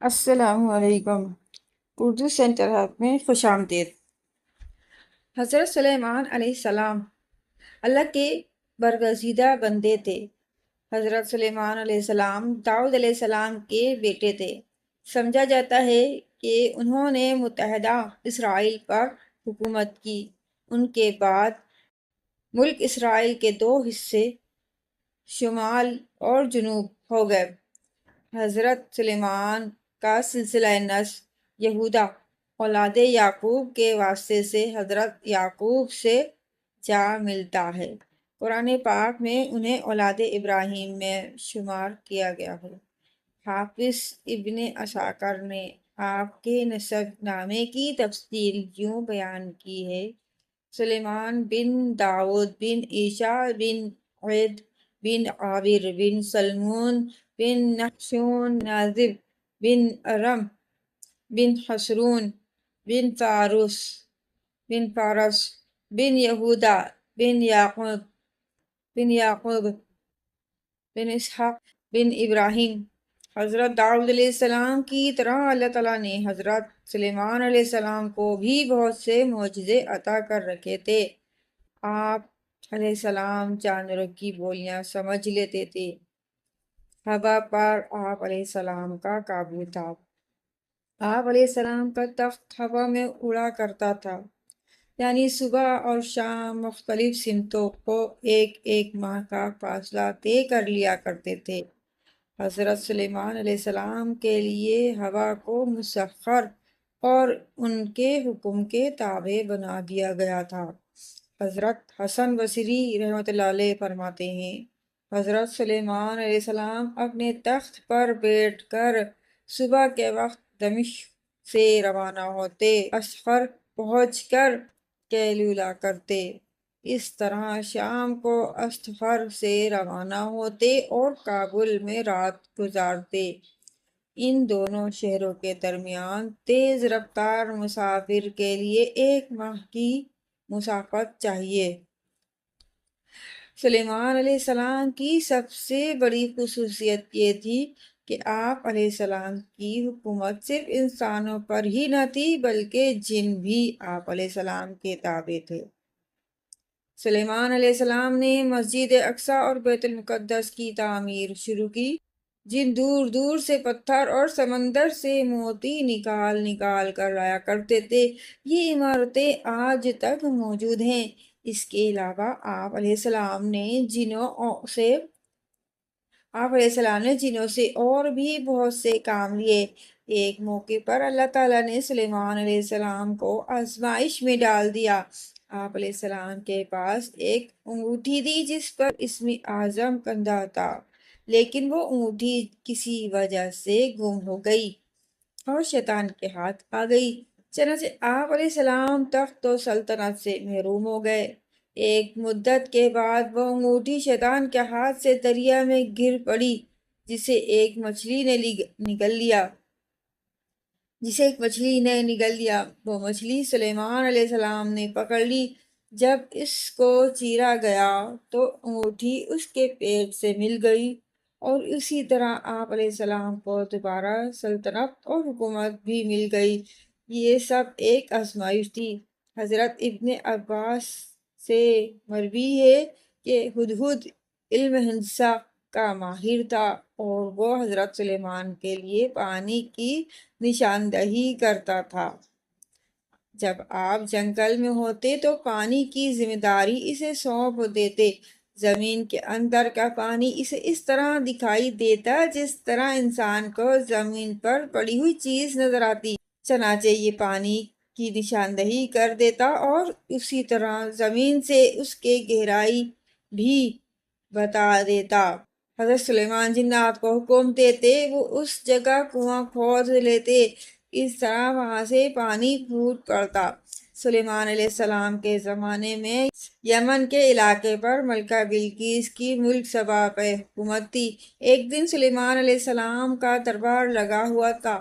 السلام علیکم۔ Urdu centre hub میں خوش آمدید۔ حضرت سلیمان علیہ السلام اللہ کے برگزیدہ بندے تھے۔ حضرت سلیمان علیہ السلام داؤد علیہ السلام کے بیٹے تھے۔ سمجھا جاتا ہے کہ انہوں نے متحدہ اسرائیل پر حکومت کی۔ ان کے بعد ملک اسرائیل کے دو حصے شمال اور جنوب ہو گئے۔ حضرت سلیمان کا سلسلہ نسب یہودا اولاد یعقوب کے واسطے سے حضرت یعقوب سے جا ملتا ہے۔ قرآن پاک میں انہیں اولاد ابراہیم میں شمار کیا گیا ہے۔ حافظ ابن عساکر نے آپ کے نسب نامے کی تفصیل یوں بیان کی ہے: سلیمان بن داؤد بن عیسیٰ بن عید بن عابر بن سلمون بن نحشون نازب بن ارم بن حسرون بن فارس بن یہودا بن یعقوب بن اسحاق بن ابراہیم۔ حضرت داؤد علیہ السلام کی طرح اللہ تعالیٰ نے حضرت سلیمان علیہ السلام کو بھی بہت سے معجزے عطا کر رکھے تھے۔ آپ علیہ السلام جانوروں کی بولیاں سمجھ لیتے تھے۔ ہوا پر آپ علیہ السلام کا قابو تھا۔ آپ علیہ السلام کا تخت ہوا میں اڑا کرتا تھا، یعنی صبح اور شام مختلف سمتوں کو ایک ماہ کا فاصلہ طے کر لیا کرتے تھے۔ حضرت سلیمان علیہ السلام کے لیے ہوا کو مسخر اور ان کے حکم کے تابع بنا دیا گیا تھا۔ حضرت حسن بصری رحمۃ اللہ علیہ فرماتے ہیں: حضرت سلیمان علیہ السلام اپنے تخت پر بیٹھ کر صبح کے وقت دمشق سے روانہ ہوتے، اسفر پہنچ کر قیلولہ کرتے، اس طرح شام کو اسفر سے روانہ ہوتے اور کابل میں رات گزارتے۔ ان دونوں شہروں کے درمیان تیز رفتار مسافر کے لیے 1 ماہ کی مسافت چاہیے۔ سلیمان علیہ السلام کی سب سے بڑی خصوصیت یہ تھی کہ آپ علیہ السلام کی حکومت صرف انسانوں پر ہی نہ تھی بلکہ جن بھی آپ علیہ السلام کے تابع تھے۔ سلیمان علیہ السلام نے مسجد اقصی اور بیت المقدس کی تعمیر شروع کی، جن دور دور سے پتھر اور سمندر سے موتی نکال کر لایا کرتے تھے۔ یہ عمارتیں آج تک موجود ہیں۔ اس کے علاوہ آپ علیہ السلام نے جنوں سے اور بھی بہت سے کام لیے۔ ایک موقع پر اللہ تعالیٰ نے سلیمان علیہ السلام کو آزمائش میں ڈال دیا۔ آپ علیہ السلام کے پاس ایک انگوٹھی تھی جس پر اسم اعظم کندہ تھا، لیکن وہ انگوٹھی کسی وجہ سے گم ہو گئی اور شیطان کے ہاتھ آ گئی، چنانچہ آپ علیہ السلام تخت و سلطنت سے محروم ہو گئے۔ ایک مدت کے بعد وہ انگوٹھی شیطان کے ہاتھ سے دریا میں گر پڑی، جسے ایک مچھلی نے نگل لیا۔ وہ مچھلی سلیمان علیہ السلام نے پکڑ لی۔ جب اس کو چیرا گیا تو انگوٹھی اس کے پیٹ سے مل گئی، اور اسی طرح آپ علیہ السلام کو دوبارہ سلطنت اور حکومت بھی مل گئی۔ یہ سب ایک آزمائش تھی۔ حضرت ابن عباس سے مروی ہے کہ ہدہد علم ہندسہ کا ماہر تھا، اور وہ حضرت سلیمان کے لیے پانی کی نشاندہی کرتا تھا۔ جب آپ جنگل میں ہوتے تو پانی کی ذمہ داری اسے سونپ دیتے۔ زمین کے اندر کا پانی اسے اس طرح دکھائی دیتا جس طرح انسان کو زمین پر پڑی ہوئی چیز نظر آتی، چنانچہ یہ پانی کی نشاندہی کر دیتا، اور اسی طرح زمین سے اس کی گہرائی بھی بتا دیتا۔ حضرت سلیمان جنات کو حکم دیتے، وہ اس جگہ کنواں کھود لیتے، اس طرح وہاں سے پانی پھوٹ پڑتا۔ سلیمان علیہ السلام کے زمانے میں یمن کے علاقے پر ملکہ بلقیس کی ملک سبا پہ حکومت تھی۔ ایک دن سلیمان علیہ السلام کا دربار لگا ہوا تھا،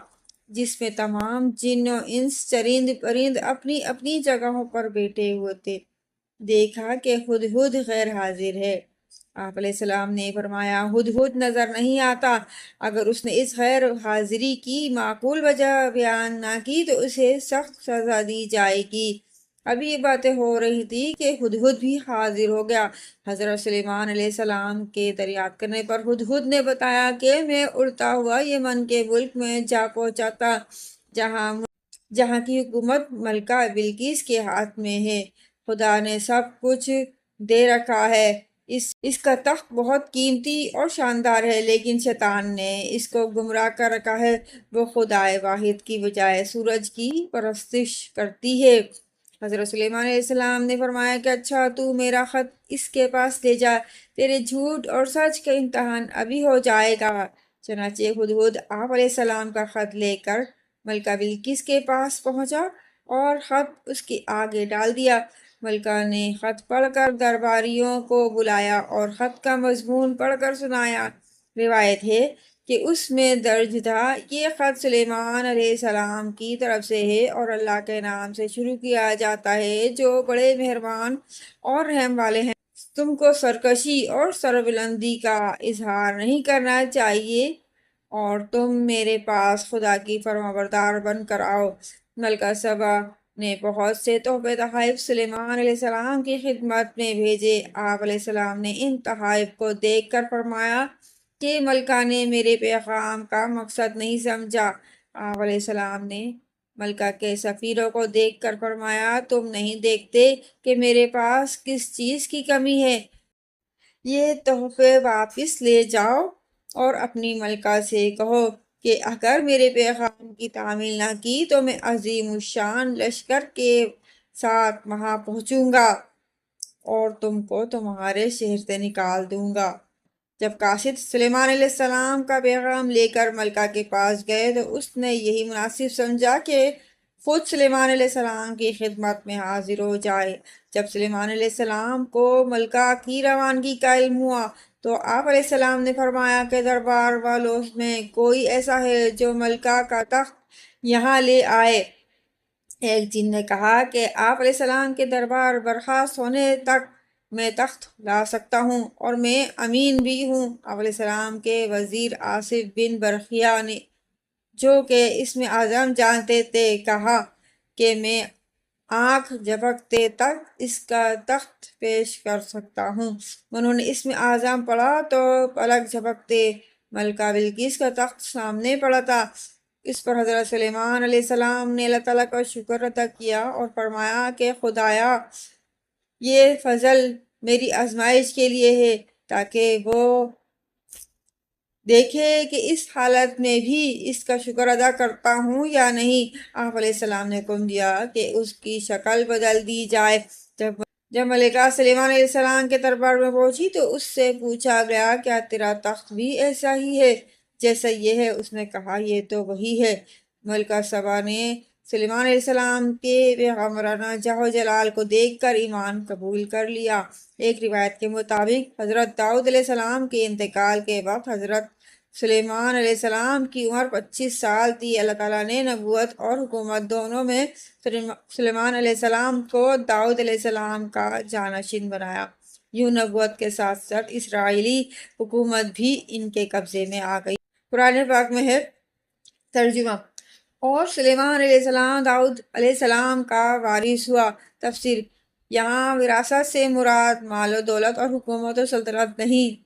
جس میں تمام جن و انس، چرند پرند اپنی اپنی جگہوں پر بیٹھے ہوئے تھے۔ دیکھا کہ ہدہد غیر حاضر ہے۔ آپ علیہ السلام نے فرمایا ہدہد نظر نہیں آتا، اگر اس نے اس غیر حاضری کی معقول وجہ بیان نہ کی تو اسے سخت سزا دی جائے گی۔ ابھی یہ باتیں ہو رہی تھی کہ ہدہد بھی حاضر ہو گیا۔ حضرت سلیمان علیہ السلام کے دریافت کرنے پر ہدہد نے بتایا کہ میں اڑتا ہوا یمن کے ملک میں جا پہنچا جہاں کی حکومت ملکہ بلقیس کے ہاتھ میں ہے۔ خدا نے سب کچھ دے رکھا ہے، اس کا تخت بہت قیمتی اور شاندار ہے، لیکن شیطان نے اس کو گمراہ کر رکھا ہے۔ وہ خدائے واحد کی بجائے سورج کی پرستش کرتی ہے۔ حضرت سلیمان علیہ السلام نے فرمایا کہ اچھا تو میرا خط اس کے پاس لے جا، تیرے جھوٹ اور سچ کا امتحان ابھی ہو جائے گا۔ چنانچہ ہدہد آپ علیہ السلام کا خط لے کر ملکہ بلقیس کے پاس پہنچا اور خط اس کے آگے ڈال دیا۔ ملکہ نے خط پڑھ کر درباریوں کو بلایا اور خط کا مضمون پڑھ کر سنایا۔ روایت ہے کہ اس میں درج تھا، یہ خط سلیمان علیہ السلام کی طرف سے ہے اور اللہ کے نام سے شروع کیا جاتا ہے جو بڑے مہربان اور رحم والے ہیں۔ تم کو سرکشی اور سربلندی کا اظہار نہیں کرنا چاہیے اور تم میرے پاس خدا کی فرمانبردار بن کر آؤ۔ ملکہ سبا نے بہت سے تحفے تحائف سلیمان علیہ السلام کی خدمت میں بھیجے۔ آپ علیہ السلام نے ان تحائف کو دیکھ کر فرمایا کہ ملکہ نے میرے پیغام کا مقصد نہیں سمجھا۔ آپ علیہ السلام نے ملکہ کے سفیروں کو دیکھ کر فرمایا تم نہیں دیکھتے کہ میرے پاس کس چیز کی کمی ہے؟ یہ تحفے واپس لے جاؤ اور اپنی ملکہ سے کہو کہ اگر میرے پیغام کی تعمیل نہ کی تو میں عظیم الشان لشکر کے ساتھ وہاں پہنچوں گا اور تم کو تمہارے شہر سے نکال دوں گا۔ جب قاصد سلیمان علیہ السلام کا پیغام لے کر ملکہ کے پاس گئے تو اس نے یہی مناسب سمجھا کہ خود سلیمان علیہ السلام کی خدمت میں حاضر ہو جائے۔ جب سلیمان علیہ السلام کو ملکہ کی روانگی کا علم ہوا تو آپ علیہ السلام نے فرمایا کہ دربار والوں میں کوئی ایسا ہے جو ملکہ کا تخت یہاں لے آئے۔ ایک جن نے کہا کہ آپ علیہ السلام کے دربار برخاست ہونے تک میں تخت لا سکتا ہوں اور میں امین بھی ہوں۔ آپ علیہ السلام کے وزیر آصف بن برخیہ نے، جو کہ اسم اعظم جانتے تھے، کہا کہ میں آنکھ جھپکتے تک اس کا تخت پیش کر سکتا ہوں۔ انہوں نے اسم اعظم پڑھا تو پلک جھپکتے ملکہ بلقیس کا تخت سامنے پڑا تھا۔ اس پر حضرت سلیمان علیہ السلام نے اللہ تعالیٰ کا شکر ادا کیا اور فرمایا کہ خدایا، یہ فضل میری آزمائش کے لیے ہے تاکہ وہ دیکھے کہ اس حالت میں بھی اس کا شکر ادا کرتا ہوں یا نہیں۔ آپ علیہ السلام نے حکم دیا کہ اس کی شکل بدل دی جائے۔ جب ملکہ سلیمان علیہ السلام کے دربار میں پہنچی تو اس سے پوچھا گیا کیا تیرا تخت بھی ایسا ہی ہے جیسا یہ ہے؟ اس نے کہا یہ تو وہی ہے۔ ملکہ سبا نے سلیمان علیہ السلام کے پیغمبرانہ جاہ و جلال کو دیکھ کر ایمان قبول کر لیا۔ ایک روایت کے مطابق حضرت داؤد علیہ السلام کے انتقال کے وقت حضرت سلیمان علیہ السلام کی عمر 25 سال تھی۔ اللہ تعالیٰ نے نبوت اور حکومت دونوں میں سلیمان علیہ السلام کو داؤد علیہ السلام کا جانشین بنایا۔ یوں نبوت کے ساتھ ساتھ اسرائیلی حکومت بھی ان کے قبضے میں آ گئی۔ قرآن پاک میں ہے ترجمہ: اور سلیمان علیہ السلام داؤد علیہ السلام کا وارث ہوا۔ تفسیر: یہاں وراثت سے مراد مال و دولت اور حکومت و سلطنت نہیں،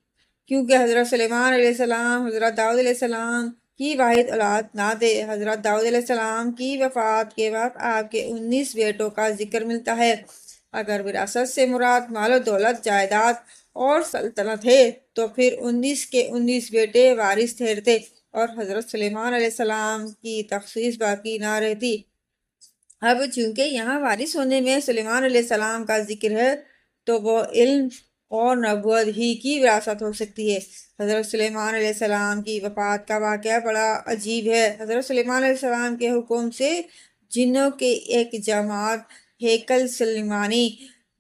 کیونکہ حضرت سلیمان علیہ السلام حضرت داؤد علیہ السلام کی واحد اولاد نہ تھے۔ حضرت داؤد علیہ السلام کی وفات کے بعد آپ کے 19 بیٹوں کا ذکر ملتا ہے۔ اگر وراثت سے مراد مال و دولت، جائیداد اور سلطنت ہے تو پھر 19 کے 19 بیٹے وارث ٹھہرتے اور حضرت سلیمان علیہ السلام کی تخصیص باقی نہ رہتی۔ اب چونکہ یہاں وارث ہونے میں سلیمان علیہ السلام کا ذکر ہے تو وہ علم اور نبوت ہی کی وراثت ہو سکتی ہے۔ حضرت سلیمان علیہ السلام کی وفات کا واقعہ بڑا عجیب ہے۔ حضرت سلیمان علیہ السلام کے حکم سے جنوں کی ایک جماعت ہیکل سلیمانی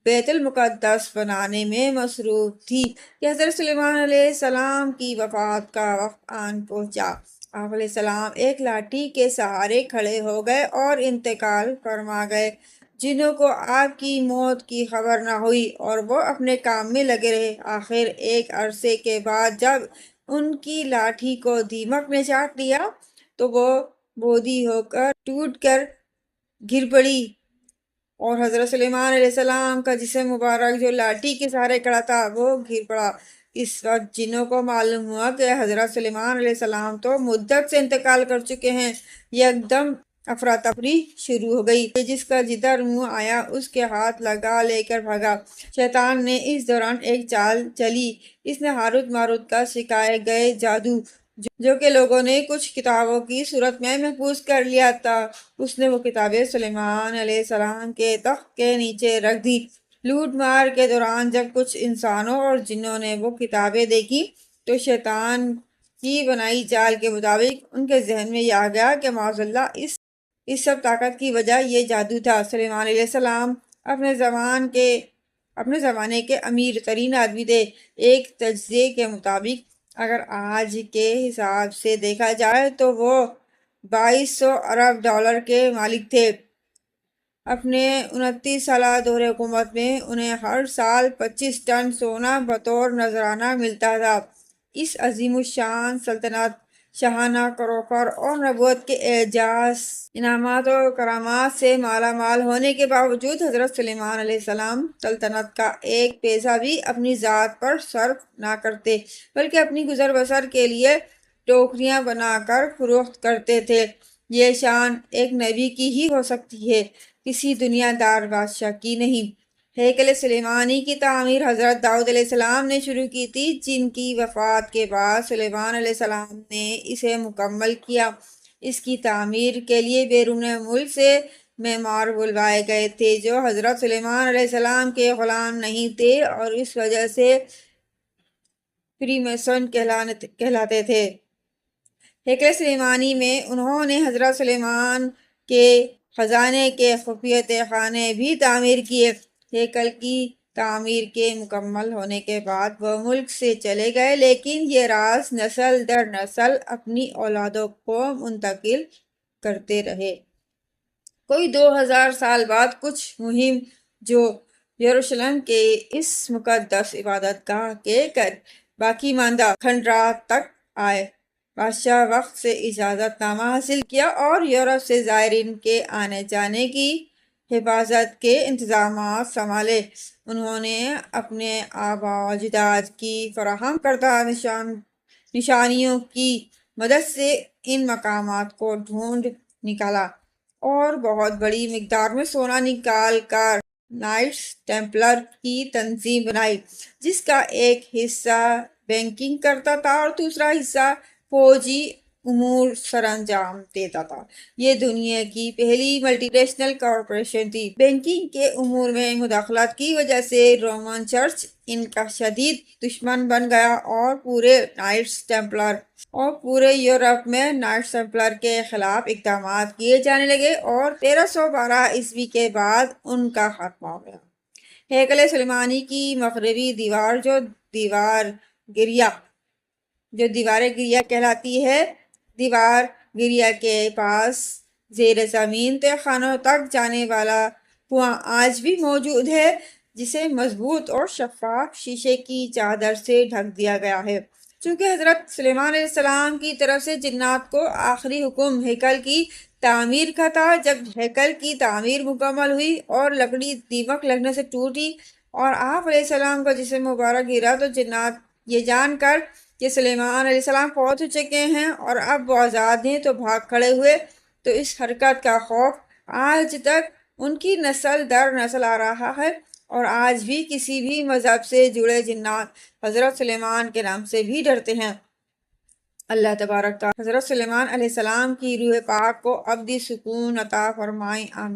بیت المقدس بنانے میں مصروف تھی کہ حضرت سلیمان علیہ السلام کی وفات کا وقت آن پہنچا۔ آپ علیہ السلام ایک لاٹھی کے سہارے کھڑے ہو گئے اور انتقال فرما گئے۔ جنوں کو آپ کی موت کی خبر نہ ہوئی اور وہ اپنے کام میں لگے رہے۔ آخر ایک عرصے کے بعد جب ان کی لاٹھی کو دیمک نے چاٹ لیا تو وہ بودھی ہو کر ٹوٹ کر گر پڑی اور حضرت سلیمان علیہ السلام کا جسم مبارک جو لاٹھی کے سہارے کھڑا تھا وہ گر پڑا۔ اس وقت جنوں کو معلوم ہوا کہ حضرت سلیمان علیہ السلام تو مدت سے انتقال کر چکے ہیں۔ یکدم افراتفری شروع ہو گئی۔ جس کا جدھر منہ آیا اس کے ہاتھ لگا لے کر بھاگا۔ شیطان نے اس دوران ایک چال چلی۔ اس نے ہاروت ماروت کا سکھائے گئے جادو جو کہ لوگوں نے کچھ کتابوں کی صورت میں محفوظ کر لیا تھا، اس نے وہ کتابیں سلیمان علیہ السلام کے تخت کے نیچے رکھ دی۔ لوٹ مار کے دوران جب کچھ انسانوں اور جنوں نے وہ کتابیں دیکھی تو شیطان کی بنائی چال کے مطابق ان کے ذہن میں یہ آ گیا کہ معاذ اللہ اس سب طاقت کی وجہ یہ جادو تھا۔ سلیمان علیہ السلام اپنے زمانے کے امیر ترین آدمی تھے۔ ایک تجزیے کے مطابق اگر آج کے حساب سے دیکھا جائے تو وہ 2200 ارب ڈالر کے مالک تھے۔ اپنے 29 سالہ دور حکومت میں انہیں ہر سال 25 ٹن سونا بطور نذرانہ ملتا تھا۔ اس عظیم الشان سلطنت شاہانہ کروکر اور نبوت کے اعزاز، انعامات و کرامات سے مالا مال ہونے کے باوجود حضرت سلیمان علیہ السلام سلطنت کا ایک پیسہ بھی اپنی ذات پر صرف نہ کرتے بلکہ اپنی گزر بسر کے لیے ٹوکریاں بنا کر فروخت کرتے تھے۔ یہ شان ایک نبی کی ہی ہو سکتی ہے، کسی دنیا دار بادشاہ کی نہیں۔ ہیکل سلیمانی کی تعمیر حضرت داؤد علیہ السلام نے شروع کی تھی، جن کی وفات کے بعد سلیمان علیہ السلام نے اسے مکمل کیا۔ اس کی تعمیر کے لیے بیرون ملک سے معمار بلوائے گئے تھے جو حضرت سلیمان علیہ السلام کے غلام نہیں تھے اور اس وجہ سے فری میسن کہلاتے تھے۔ ہیکل سلیمانی میں انہوں نے حضرت سلیمان کے خزانے کے خفیہ تہ خانے بھی تعمیر کیے۔ ہیکل کی تعمیر کے مکمل ہونے کے بعد وہ ملک سے چلے گئے، لیکن یہ راز نسل در نسل اپنی اولادوں کو منتقل کرتے رہے۔ کوئی 2000 سال بعد کچھ مہم جو یروشلم کے اس مقدس عبادت گاہ کے باقی ماندہ کھنڈرات تک آئے۔ بادشاہ وقت سے اجازت نامہ حاصل کیا اور یورپ سے زائرین کے آنے جانے کی حفاظت کے انتظامات سنبھالے۔ انہوں نے اپنے آباء و اجداد کی فراہم کردہ نشانیوں کی مدد سے ان مقامات کو ڈھونڈ نکالا اور بہت بڑی مقدار میں سونا نکال کر نائٹس ٹیمپلر کی تنظیم بنائی، جس کا ایک حصہ بینکنگ کرتا تھا اور دوسرا حصہ فوجی امور سر انجام دیتا تھا۔ یہ دنیا کی پہلی ملٹی نیشنل کارپوریشن تھی۔ بینکنگ کے امور میں مداخلت کی وجہ سے رومن چرچ ان کا شدید دشمن بن گیا اور پورے یورپ میں نائٹس ٹیمپلر کے خلاف اقدامات کیے جانے لگے اور 1312 عیسوی کے بعد ان کا خاتمہ ہو گیا۔ ہیکل سلیمانی کی مغربی دیوار جو دیوار گریہ کہلاتی ہے، دیوار گریہ کے پاس زیر زمین تہ خانوں تک جانے والا کنواں آج بھی موجود ہے، جسے مضبوط اور شفاف شیشے کی چادر سے ڈھک دیا گیا ہے۔ چونکہ حضرت سلیمان علیہ السلام کی طرف سے جنات کو آخری حکم ہیکل کی تعمیر کا تھا، جب ہیکل کی تعمیر مکمل ہوئی اور لکڑی دیمک لگنے سے ٹوٹی اور آپ علیہ السلام کا جسم مبارک گرا تو جنات یہ جان کر کہ سلیمان علیہ السلام فوت ہو چکے ہیں اور اب وہ آزاد ہیں تو بھاگ کھڑے ہوئے۔ تو اس حرکت کا خوف آج تک ان کی نسل در نسل آ رہا ہے اور آج بھی کسی بھی مذہب سے جڑے جنات حضرت سلیمان کے نام سے بھی ڈرتے ہیں۔ اللہ تبارک تعالیٰ حضرت سلیمان علیہ السلام کی روح پاک کو ابدی سکون عطا فرمائے، آمین۔